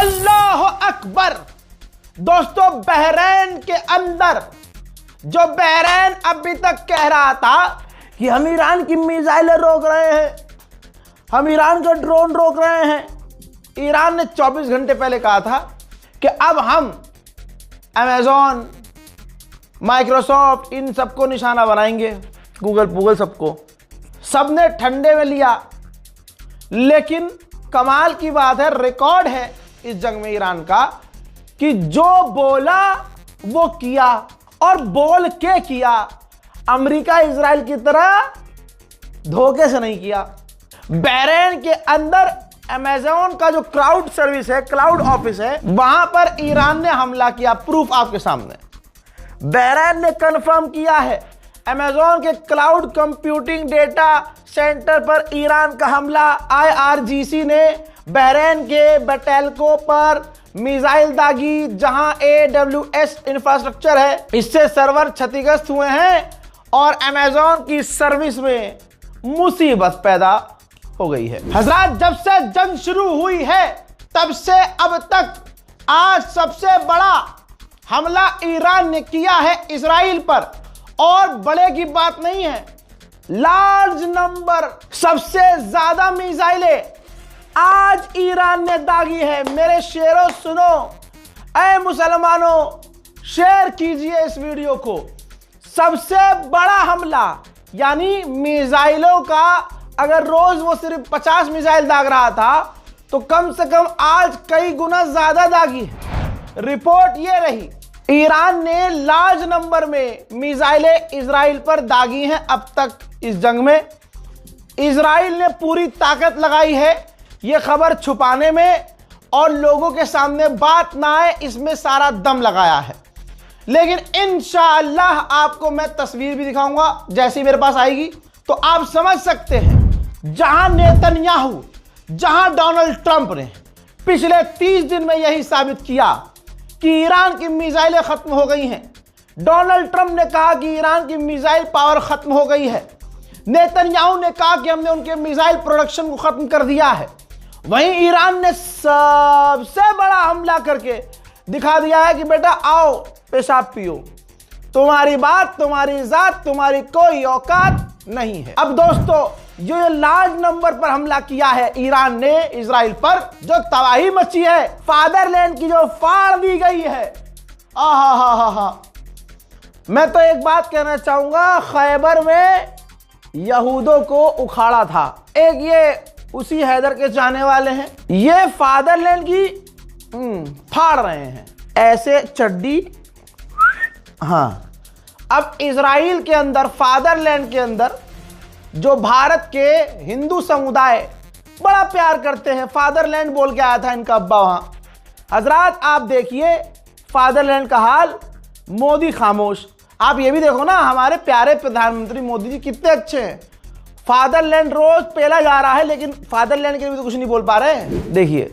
अल्लाह अकबर। दोस्तों, बहरैन के अंदर जो बहरैन अभी तक कह रहा था कि हम ईरान की मिसाइलें रोक रहे हैं, हम ईरान का ड्रोन रोक रहे हैं, ईरान ने 24 घंटे पहले कहा था कि अब हम अमेजॉन, माइक्रोसॉफ्ट, इन सबको निशाना बनाएंगे, गूगल सबको। सबने ठंडे में लिया। लेकिन कमाल की बात है, रिकॉर्ड है इस जंग में ईरान का कि जो बोला वो किया, और बोल के किया। अमेरिका इजराइल की तरह धोखे से नहीं किया। बहरैन के अंदर अमेज़न का जो क्लाउड सर्विस है, क्लाउड ऑफिस है, वहां पर ईरान ने हमला किया। प्रूफ आपके सामने। बहरैन ने कंफर्म किया है अमेज़न के क्लाउड कंप्यूटिंग डेटा सेंटर पर ईरान का हमला। IRGC ने बहरैन के बटेल्को पर मिसाइल दागी, जहां AWS इंफ्रास्ट्रक्चर है, इससे सर्वर क्षतिग्रस्त हुए हैं और अमेज़न की सर्विस में मुसीबत पैदा हो गई है। हजरात, जब से जंग शुरू हुई है तब से अब तक आज सबसे बड़ा हमला ईरान ने किया है इजराइल पर। और बड़े की बात नहीं है, लार्ज नंबर, सबसे ज्यादा मिसाइलें आज ईरान ने दागी है। मेरे शेरों सुनो, ऐ मुसलमानों, शेयर कीजिए इस वीडियो को। सबसे बड़ा हमला, यानी मिसाइलों का, अगर रोज वो सिर्फ 50 मिसाइल दाग रहा था तो कम से कम आज कई गुना ज्यादा दागी है। रिपोर्ट ये रही, ईरान ने लार्ज नंबर में मिसाइलें इजराइल पर दागी हैं अब तक इस जंग में। इजराइल ने पूरी ताकत लगाई है ये खबर छुपाने में और लोगों के सामने बात ना आए, इसमें सारा दम लगाया है। लेकिन इंशाअल्लाह आपको मैं तस्वीर भी दिखाऊंगा जैसी मेरे पास आएगी, तो आप समझ सकते हैं। जहां नेतन्याहू, जहां डोनाल्ड ट्रंप ने पिछले 30 दिन में यही साबित किया कि ईरान की मिसाइलें खत्म हो गई हैं। डोनाल्ड ट्रंप ने कहा कि ईरान की मिसाइल पावर खत्म हो गई है। नेतन्याहू ने कहा कि हमने उनके मिसाइल प्रोडक्शन को खत्म कर दिया है। वहीं ईरान ने सबसे बड़ा हमला करके दिखा दिया है कि बेटा आओ पेशाब पियो, तुम्हारी बात, तुम्हारी जात, तुम्हारी कोई औकात नहीं है। अब दोस्तों, जो ये लार्ज नंबर पर हमला किया है ईरान ने इजराइल पर, जो तबाही मची है, फादरलैंड की जो फाड़ दी गई है, आहा। मैं तो एक बात कहना चाहूंगा, खैबर में यहूदों को उखाड़ा था। एक ये उसी हैदर के चाहने वाले हैं, ये फादरलैंड की फाड़ रहे हैं ऐसे चड्डी। हाँ, अब इजराइल के अंदर, फादरलैंड के अंदर जो भारत के हिंदू समुदाय बड़ा प्यार करते हैं, फादरलैंड बोल के आया था इनका अब्बा वहां। हजरात, आप देखिए फादरलैंड का हाल, मोदी खामोश। आप ये भी देखो ना, हमारे प्यारे प्रधानमंत्री मोदी जी कितने अच्छे हैं। फादरलैंड रोज पेला जा रहा है, लेकिन फादरलैंड के लिए तो कुछ नहीं बोल पा रहे हैं। देखिए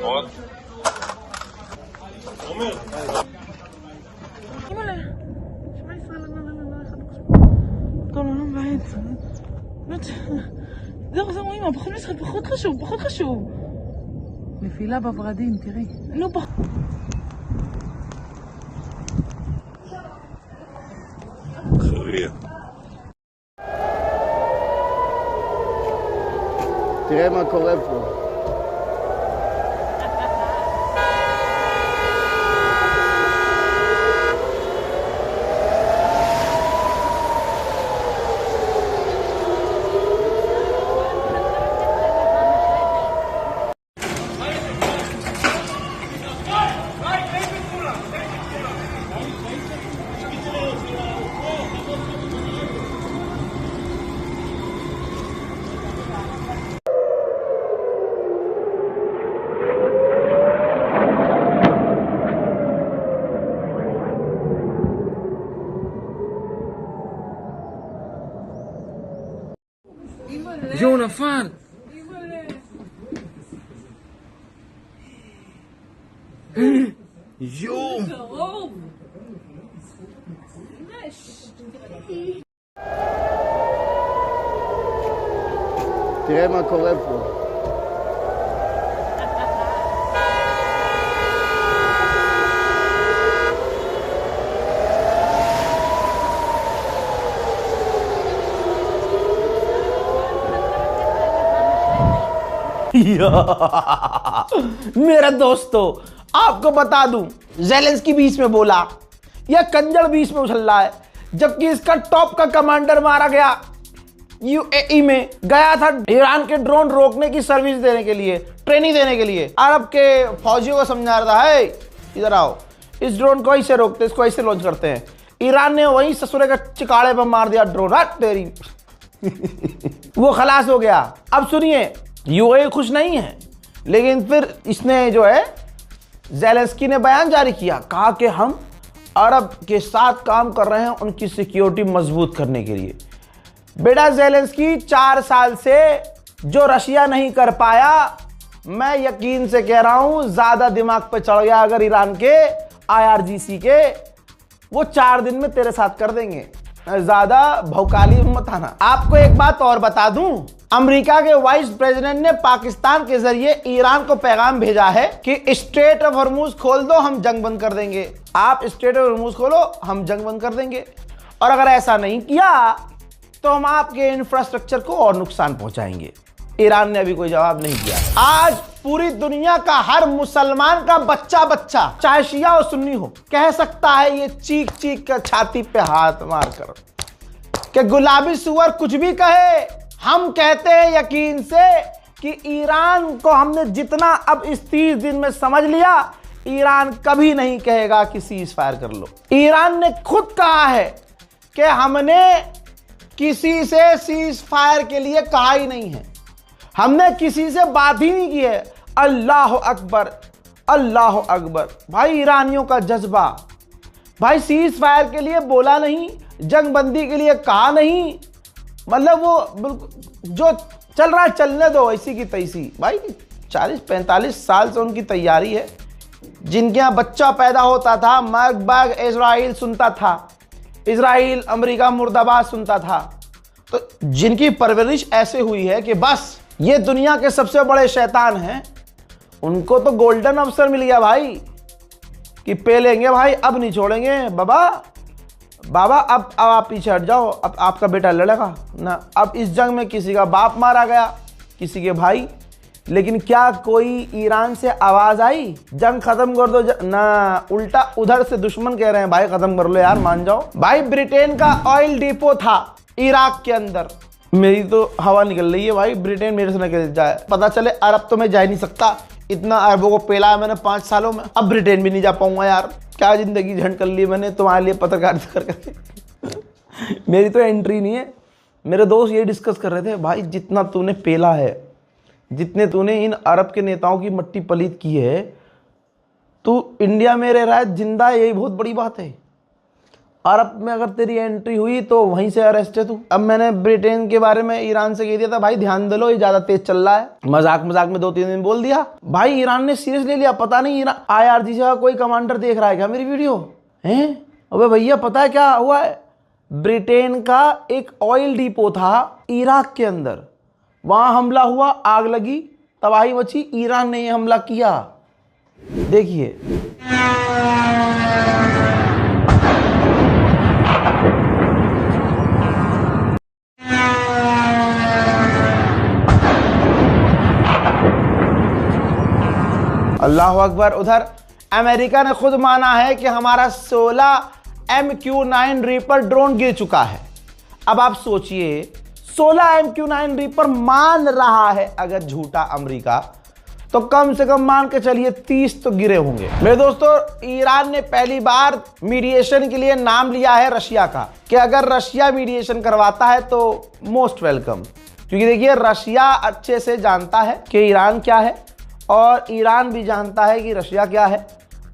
और זהו, אמא, פחות משחק, פחות חשוב. נפילה בוורדים, תראי. לא פחות. תראה מה קורה פה. תראה מה קורה פה. मेरे दोस्तों, आपको बता दूं, ज़ेलेंस्की बीच में बोला, यह कंजर बीच में उछल रहा है, जबकि इसका टॉप का कमांडर मारा गया यूएई में। गया था ईरान के ड्रोन रोकने की सर्विस देने के लिए, ट्रेनिंग देने के लिए। अरब के फौजियों को समझा रहा था, है इधर आओ, इस ड्रोन को ऐसे रोकते, इसको ऐसे लॉन्च करते हैं। ईरान ने वही ससुरे का चिकाड़े पर मार दिया ड्रोन, हट तेरी। वो खलास हो गया। अब सुनिए, यूएई खुश नहीं है, लेकिन फिर इसने जो है ज़ेलेंस्की ने बयान जारी किया, कहा कि हम अरब के साथ काम कर रहे हैं उनकी सिक्योरिटी मजबूत करने के लिए। बेटा ज़ेलेंस्की 4 साल से जो रशिया नहीं कर पाया, मैं यकीन से कह रहा हूं ज्यादा दिमाग पे चढ़ गया अगर ईरान के IRGC के, वो 4 दिन में तेरे साथ कर देंगे। ज्यादा भौकाली मत आना। आपको एक बात और बता दूं, अमेरिका के वाइस प्रेसिडेंट ने पाकिस्तान के जरिए ईरान को पैगाम भेजा है कि स्ट्रेट ऑफ हॉर्मूज खोल दो, हम जंग बंद कर देंगे। आप स्ट्रेट ऑफ हॉर्मूज खोलो, हम जंग बंद कर देंगे, और अगर ऐसा नहीं किया तो हम आपके इंफ्रास्ट्रक्चर को और नुकसान पहुंचाएंगे। ईरान ने अभी कोई जवाब नहीं दिया। आज पूरी दुनिया का हर मुसलमान का बच्चा, चाहे शिया और सुन्नी हो, कह सकता है ये चीख चीख कर छाती पे हाथ मारकर कि गुलाबी सुअर कुछ भी कहे, हम कहते हैं यकीन से कि ईरान को हमने जितना अब इस 30 दिन में समझ लिया, ईरान कभी नहीं कहेगा कि सीज फायर कर लो। ईरान ने खुद कहा है कि हमने किसी से सीज फायर के लिए कहा ही नहीं है, हमने किसी से बात ही नहीं की है। अल्लाह अकबर, अल्लाह अकबर। भाई ईरानियों का जज्बा, भाई सीज फायर के लिए बोला नहीं, जंग बंदी के लिए कहा नहीं, मतलब वो बिल्कुल जो चल रहा है चलने दो ऐसी की तैसी। भाई 40-45 साल से उनकी तैयारी है। जिनके यहाँ बच्चा पैदा होता था, मग बग इजराइल सुनता था, इजराइल अमेरिका मुर्दाबाद सुनता था, तो जिनकी परवरिश ऐसे हुई है कि बस ये दुनिया के सबसे बड़े शैतान हैं, उनको तो गोल्डन अवसर मिल गया भाई कि पे लेंगे भाई, अब नहीं छोड़ेंगे बाबा। अब आप पीछे हट जाओ, अब आपका बेटा लड़ेगा ना। अब इस जंग में किसी का बाप मारा गया, किसी के भाई, लेकिन क्या कोई ईरान से आवाज आई जंग खत्म कर दो ना? उल्टा उधर से दुश्मन कह रहे हैं भाई खत्म कर लो यार, मान जाओ। भाई ब्रिटेन का ऑयल डिपो था इराक के अंदर, मेरी तो हवा निकल रही है भाई, ब्रिटेन मेरे से निकल जाए, पता चले अरब तो मैं जा ही नहीं सकता, इतना अरबों को पेला है मैंने 5 सालों में, अब ब्रिटेन भी नहीं जा पाऊंगा यार। क्या जिंदगी झंड कर ली मैंने तुम्हारे लिए पत्रकारिता करके। मेरी तो एंट्री नहीं है। मेरे दोस्त ये डिस्कस कर रहे थे, भाई जितना तूने पेला है, जितने तूने इन अरब के नेताओं की मट्टी पलीत की है, तू इंडिया में रह रहा है जिंदा, यही बहुत बड़ी बात है। अरब में अगर तेरी एंट्री हुई तो वहीं से अरेस्ट है तू। अब मैंने ब्रिटेन के बारे में ईरान से कह दिया था, भाई ध्यान दे लो ये ज्यादा तेज चल रहा है, मजाक में 2-3 दिन बोल दिया। भाई ईरान ने सीरियस ले लिया, पता नहीं ईरान IRGC का कोई कमांडर देख रहा है क्या मेरी वीडियो हैं? अबे भैया पता है क्या हुआ है? ब्रिटेन का एक ऑयल डिपो था इराक के अंदर, वहां हमला हुआ, आग लगी, तबाही मची, ईरान ने यह हमला किया। देखिए अल्लाह अकबर। उधर अमेरिका ने खुद माना है कि हमारा 16 MQ-9 रीपर ड्रोन गिर चुका है। अब आप सोचिए, 16 MQ-9 रीपर मान रहा है अगर झूठा अमेरिका, तो कम से कम मान के चलिए 30 तो गिरे होंगे। मेरे दोस्तों, ईरान ने पहली बार मीडिएशन के लिए नाम लिया है रशिया का, कि अगर रशिया मीडिएशन करवाता है तो मोस्ट वेलकम। क्योंकि देखिए रशिया अच्छे से जानता है कि ईरान क्या है, और ईरान भी जानता है कि रशिया क्या है,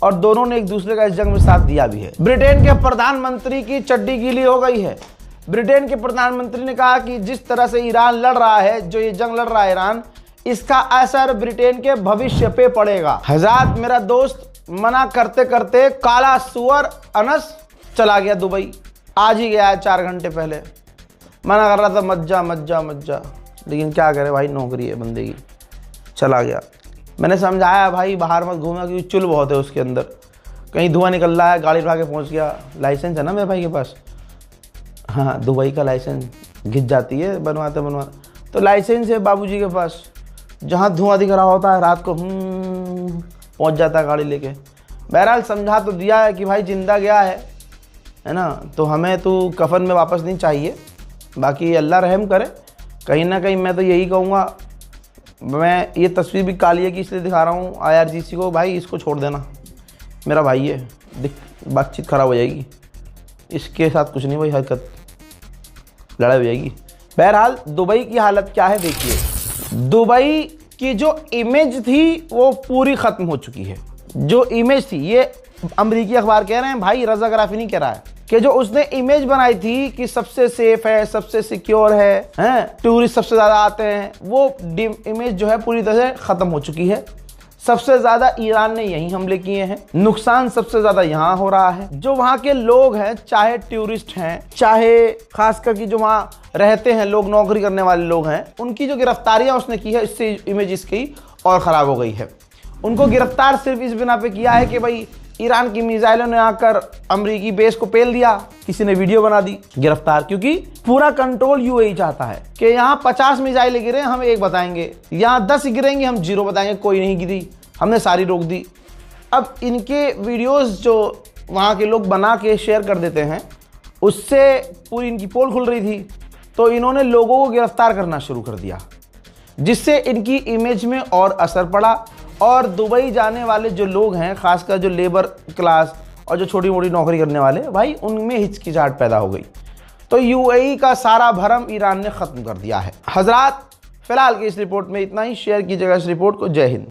और दोनों ने एक दूसरे का इस जंग में साथ दिया भी है। ब्रिटेन के प्रधानमंत्री की चड्डी गीली हो गई है। ब्रिटेन के प्रधानमंत्री ने कहा कि जिस तरह से ईरान लड़ रहा है, जो ये जंग लड़ रहा है ईरान, इसका असर ब्रिटेन के भविष्य पे पड़ेगा। हज़ात मेरा दोस्त, मना करते करते काला सुअर अनस चला गया दुबई। आज ही गया है 4 घंटे पहले। मना कर रहा था मत जा, लेकिन क्या करे भाई, नौकरी है बंदे की, चला गया। मैंने समझाया भाई बाहर मत घूमना क्योंकि चुल बहुत है उसके अंदर, कहीं धुआं निकल रहा है, गाड़ी उठा के पहुँच गया। लाइसेंस है ना मेरे भाई के पास, हाँ दुबई का लाइसेंस घिस जाती है बनवाते, तो लाइसेंस है बाबूजी के पास। जहाँ धुआं दिख रहा होता है रात को पहुँच जाता है गाड़ी लेके। बहरहाल समझा तो दिया है कि भाई जिंदा गया है ना, तो हमें तो कफन में वापस नहीं चाहिए। बाकी अल्लाह रहम करे। कहीं ना कहीं मैं तो यही कहूँगा, मैं ये तस्वीर भी काली है कि इसलिए दिखा रहा हूँ IRGC को, भाई इसको छोड़ देना, मेरा भाई है, बातचीत ख़राब हो जाएगी, इसके साथ कुछ नहीं भाई, हरकत लड़ाई हो जाएगी। बहरहाल दुबई की हालत क्या है देखिए। दुबई की जो इमेज थी वो पूरी ख़त्म हो चुकी है। जो इमेज थी, ये अमरीकी अखबार कह रहे हैं भाई, रज़ा गराफी नहीं कह रहा है, कि जो उसने इमेज बनाई थी कि सबसे सेफ है, सबसे सिक्योर है, टूरिस्ट सबसे ज़्यादा आते हैं, वो इमेज जो है पूरी तरह से ख़त्म हो चुकी है। सबसे ज़्यादा ईरान ने यही हमले किए हैं, नुकसान सबसे ज़्यादा यहाँ हो रहा है। जो वहाँ के लोग हैं, चाहे टूरिस्ट हैं, चाहे खासकर कि जो वहाँ रहते हैं लोग, नौकरी करने वाले लोग हैं, उनकी जो गिरफ्तारियाँ उसने की है, इससे इमेज इसकी और ख़राब हो गई है। उनको गिरफ्तार सिर्फ इस बिना पे किया है कि भाई ईरान की मिसाइलों ने आकर अमरीकी बेस को पेल दिया, किसी ने वीडियो बना दी, गिरफ्तार। क्योंकि पूरा कंट्रोल UAE चाहता है कि यहाँ 50 मिसाइलें गिरे हम 1 बताएंगे, यहाँ 10 गिरेंगे हम 0 बताएंगे, कोई नहीं गिरी, हमने सारी रोक दी। अब इनके वीडियोस जो वहाँ के लोग बना के शेयर कर देते हैं, उससे पूरी इनकी पोल खुल रही थी, तो इन्होंने लोगों को गिरफ्तार करना शुरू कर दिया, जिससे इनकी इमेज में और असर पड़ा। और दुबई जाने वाले जो लोग हैं, खासकर जो लेबर क्लास और जो छोटी मोटी नौकरी करने वाले, भाई उनमें हिचकिचाहट पैदा हो गई। तो UAE का सारा भरम ईरान ने ख़त्म कर दिया है। हजरात, फिलहाल की इस रिपोर्ट में इतना ही। शेयर कीजिएगा इस रिपोर्ट को। जय हिंद।